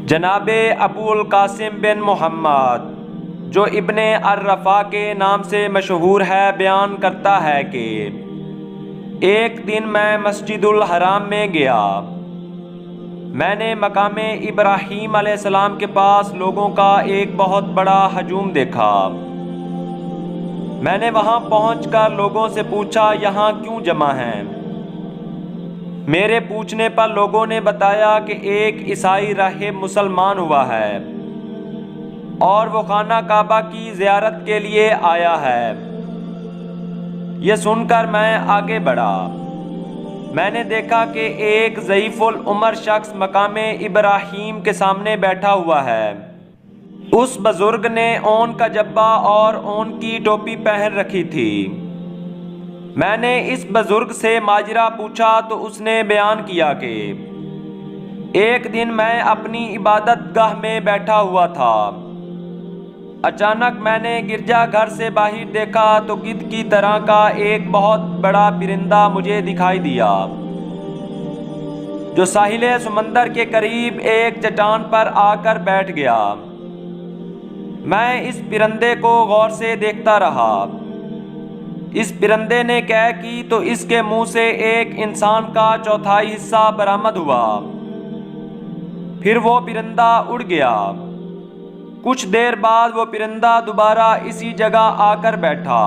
جناب ابو القاسم بن محمد جو ابن الرفا کے نام سے مشہور ہے بیان کرتا ہے کہ ایک دن میں مسجد الحرام میں گیا۔ میں نے مقام ابراہیم علیہ السلام کے پاس لوگوں کا ایک بہت بڑا ہجوم دیکھا۔ میں نے وہاں پہنچ کر لوگوں سے پوچھا یہاں کیوں جمع ہیں؟ میرے پوچھنے پر لوگوں نے بتایا کہ ایک عیسائی راہب مسلمان ہوا ہے اور وہ خانہ کعبہ کی زیارت کے لیے آیا ہے۔ یہ سن کر میں آگے بڑھا۔ میں نے دیکھا کہ ایک ضعیف العمر شخص مقام ابراہیم کے سامنے بیٹھا ہوا ہے۔ اس بزرگ نے اون کا جبہ اور اون کی ٹوپی پہن رکھی تھی۔ میں نے اس بزرگ سے ماجرا پوچھا تو اس نے بیان کیا کہ ایک دن میں اپنی عبادت گاہ میں بیٹھا ہوا تھا۔ اچانک میں نے گرجا گھر سے باہر دیکھا تو گدھ کی طرح کا ایک بہت بڑا پرندہ مجھے دکھائی دیا جو ساحل سمندر کے قریب ایک چٹان پر آ کر بیٹھ گیا۔ میں اس پرندے کو غور سے دیکھتا رہا۔ اس پرندے نے قے کی تو اس کے منہ سے ایک انسان کا چوتھائی حصہ برآمد ہوا۔ پھر وہ پرندہ اڑ گیا۔ کچھ دیر بعد وہ پرندہ دوبارہ اسی جگہ آ کر بیٹھا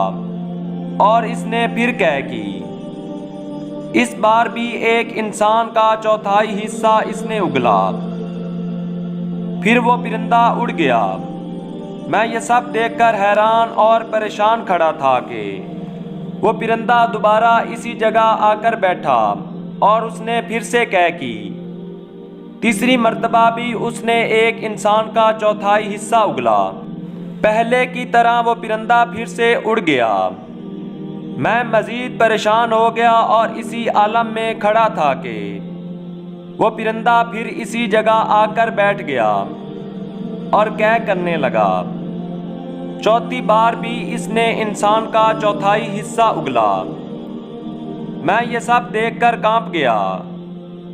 اور اس نے پھر قے کی۔ اس بار بھی ایک انسان کا چوتھائی حصہ اس نے اگلا۔ پھر وہ پرندہ اڑ گیا۔ میں یہ سب دیکھ کر حیران اور پریشان کھڑا تھا کہ وہ پرندہ دوبارہ اسی جگہ آ کر بیٹھا اور اس نے پھر سے قے کی۔ تیسری مرتبہ بھی اس نے ایک انسان کا چوتھائی حصہ اگلا۔ پہلے کی طرح وہ پرندہ پھر سے اڑ گیا۔ میں مزید پریشان ہو گیا اور اسی عالم میں کھڑا تھا کہ وہ پرندہ پھر اسی جگہ آ کر بیٹھ گیا اور قے کرنے لگا۔ چوتھی بار بھی اس نے انسان کا چوتھائی حصہ اگلا۔ میں یہ سب دیکھ کر کانپ گیا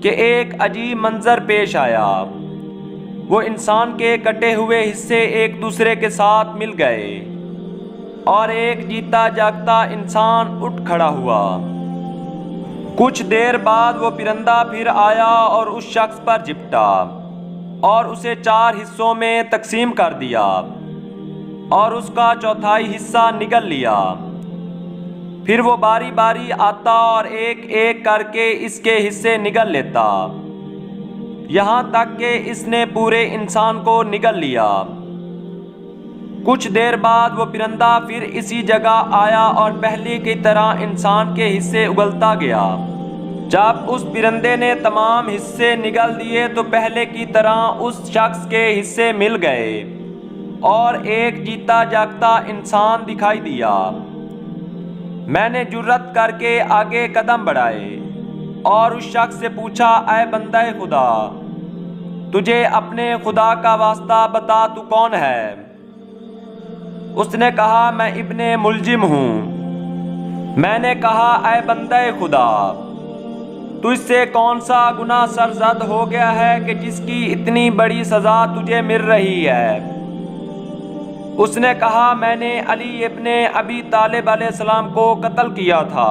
کہ ایک عجیب منظر پیش آیا۔ وہ انسان کے کٹے ہوئے حصے ایک دوسرے کے ساتھ مل گئے اور ایک جیتا جاگتا انسان اٹھ کھڑا ہوا۔ کچھ دیر بعد وہ پرندہ پھر آیا اور اس شخص پر جپٹا اور اسے 4 حصوں میں تقسیم کر دیا اور اس کا چوتھائی حصہ نگل لیا۔ پھر وہ باری باری آتا اور ایک ایک کر کے اس کے حصے نگل لیتا، یہاں تک کہ اس نے پورے انسان کو نگل لیا۔ کچھ دیر بعد وہ پرندہ پھر اسی جگہ آیا اور پہلے کی طرح انسان کے حصے اگلتا گیا۔ جب اس پرندے نے تمام حصے نگل دیے تو پہلے کی طرح اس شخص کے حصے مل گئے اور ایک جیتا جاگتا انسان دکھائی دیا۔ میں نے جرأت کر کے آگے قدم بڑھائے اور اس شخص سے پوچھا اے بندہ خدا، تجھے اپنے خدا کا واسطہ بتا تو کون ہے؟ اس نے کہا میں ابن ملجم ہوں۔ میں نے کہا اے بندہ خدا، تجھ سے کون سا گناہ سرزد ہو گیا ہے کہ جس کی اتنی بڑی سزا تجھے مل رہی ہے؟ اس نے کہا میں نے علی ابن ابی طالب علیہ السلام کو قتل کیا تھا۔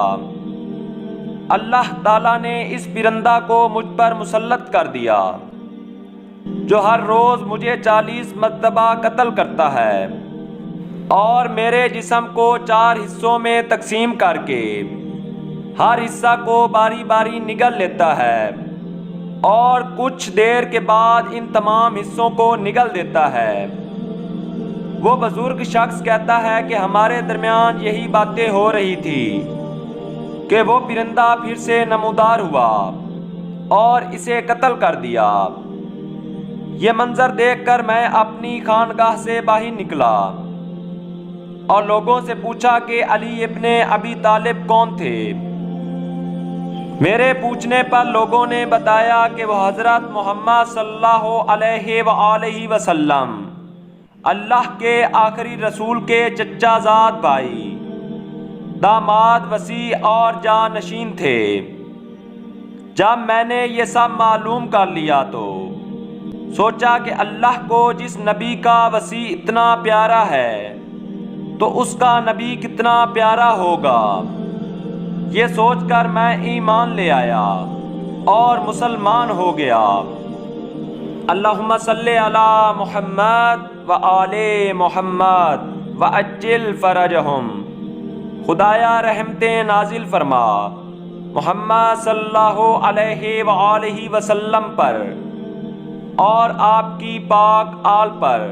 اللہ تعالیٰ نے اس پرندہ کو مجھ پر مسلط کر دیا جو ہر روز مجھے 40 مرتبہ قتل کرتا ہے اور میرے جسم کو 4 حصوں میں تقسیم کر کے ہر حصہ کو باری باری نگل لیتا ہے اور کچھ دیر کے بعد ان تمام حصوں کو نگل دیتا ہے۔ وہ بزرگ شخص کہتا ہے کہ ہمارے درمیان یہی باتیں ہو رہی تھی کہ وہ پرندہ پھر سے نمودار ہوا اور اسے قتل کر دیا۔ یہ منظر دیکھ کر میں اپنی خانقاہ سے باہر نکلا اور لوگوں سے پوچھا کہ علی ابن ابی طالب کون تھے؟ میرے پوچھنے پر لوگوں نے بتایا کہ وہ حضرت محمد صلی اللہ علیہ وآلہ وسلم اللہ کے آخری رسول کے چچا زاد بھائی، داماد وسیع اور جانشین تھے۔ جب میں نے یہ سب معلوم کر لیا تو سوچا کہ اللہ کو جس نبی کا وسیع اتنا پیارا ہے تو اس کا نبی کتنا پیارا ہوگا۔ یہ سوچ کر میں ایمان لے آیا اور مسلمان ہو گیا۔ اللہم صلی علی محمد و آل محمد وعجل فرجہم۔ خدایا رحمتیں نازل فرما محمد صلی اللہ علیہ وآلہ وسلم پر اور آپ کی پاک آل پر۔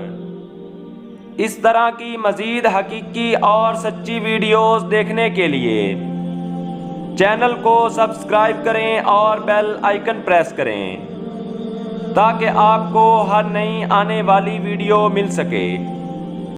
اس طرح کی مزید حقیقی اور سچی ویڈیوز دیکھنے کے لیے چینل کو سبسکرائب کریں اور بیل آئیکن پریس کریں تاکہ آپ کو ہر نئی آنے والی ویڈیو مل سکے۔